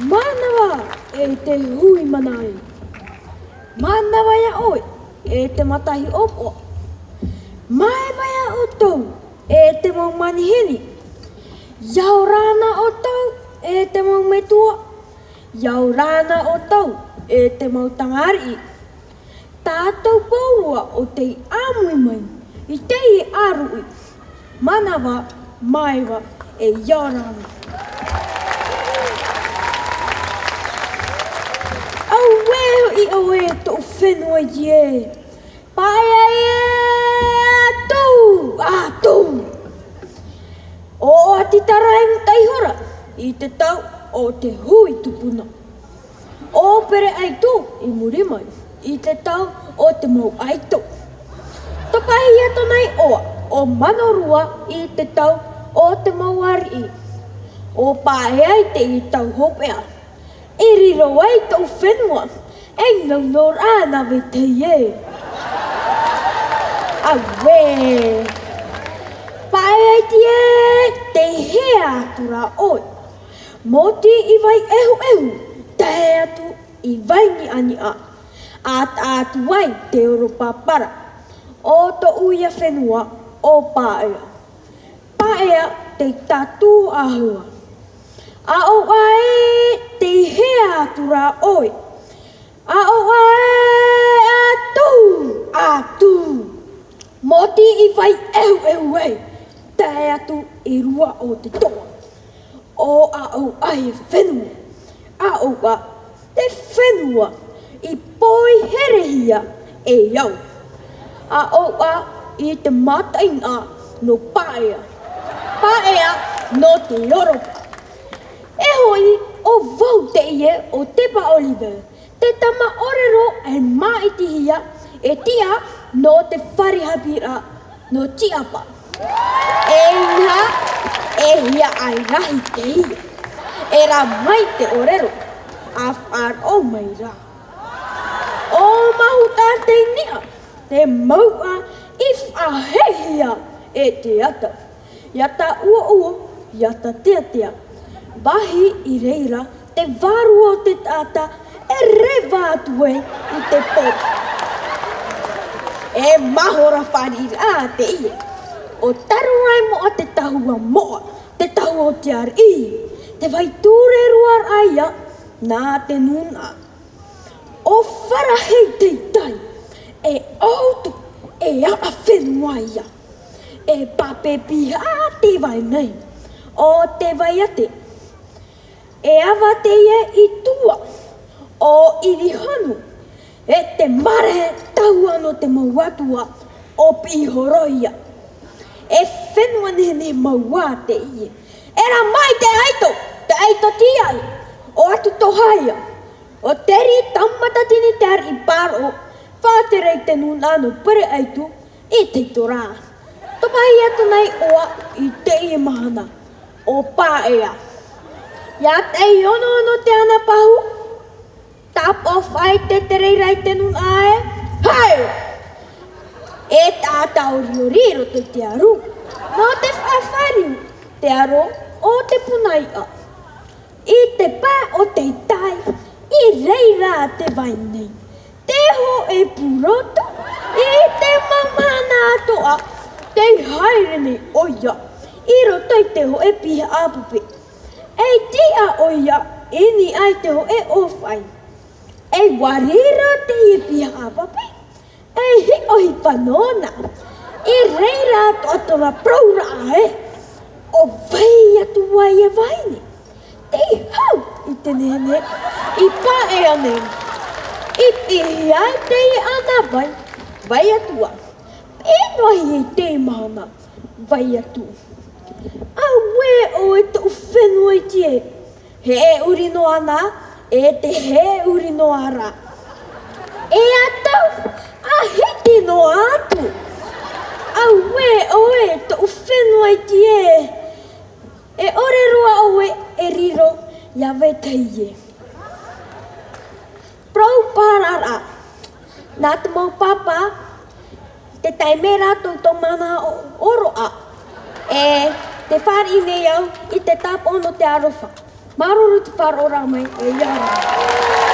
Manawa e te hui manai. Manawa ia oi e te matahi opo. Mai vai o tau e te mau manihini. Iau rana o tau e te mau metua. Iau rana o tau e te mau tangari. Tātou pōrua o te amui mai i te i arui. Manawa maiwa e iau rana. Au weo i au e tō whenua i e. Paia e atu. O ati tarai mutai hora i te tau o te hui tupuna. O pere aitu i muri mai i te tau o te mau aitu. Topahi ato nei oa o manorua i te tau o te mau ari i. O pae ai te i tau hopea. E riro ai tau whenua, e ngau nor ana we te ie. Awe, pae ai te hea atura oi. Moti i vai ehu, te atu i vai ni ani a. Atu wai te oro papara, o to uia whenua o paea. Paea te tatu ahua. A o ai te hea atura oi. A o ai atu. Moti i vai ehu ei. Te atu i rua o te toa. O a o ai whenua. A o a te whenua i poi herehia e iau. A o a i te matainga no paea. Paea no te Europa. E hoi o vau te ie o Tepa Oliver, te tama orero e maitihia e tia no te wharihapira no tiapa. E nha e hia ai rahi te ia. E ra mai te orero, a whar o mai ra. O mahuta te nia, te maua i whahehia e te ata. Iata ua, iata tea. Bahi i reira te varu o te tata e rewa atu e i te pop. E mahora wharira te ie. O taru ai mo a te tahua moa, te tahua o te ari. Te vai ture ruar aia nā te nuna. O wharahei te tai e autu e apa whenua ia. E pape piha te vai nei. O te vai ate. E awa te ie i tua o irihanu. E te mare tau ano te mauatua o pihoroia. E whenua nene maua te ie. Era mai te aito tiai, o atu tohaia. O teri tammata tini ter i paro, whāterei te nunano pere aitu i te torā. Topahi atu nei oa i te ie mahana, o paea. Ia te ono te ana pahu, tap of ai te tereirai te nun ae, hai! E tāta o rero te aru, no te whawhariu, te aro o te punaia. I te pā o te tai, i reira te vainei. Te ho e puroto, i te mamana atoa, te hairene oia, i roto i te ho e piha apupe. E tia oia, ini ai te ho e ofai. E warira te i piha apupe. E hi ohi panona, i reira atoa praura ae. O vai atu wai e vaine. Te hau i te nene, I pā e ane. I ai te i ana vai atua. E nohi e te mahana, vai atu. A we o e te uwhenua i tie. He e uri no ana, e te he uri no ara. E atau, a hiti no atu. A we o e te uwhenua i tie. E ore rua o e riro, ia wei teie. Prau parara, nā te mau papa, te taimera tō mana oroa. E te whāri nei au i te tāpono te arofa. Maruru te whārora mai e iara.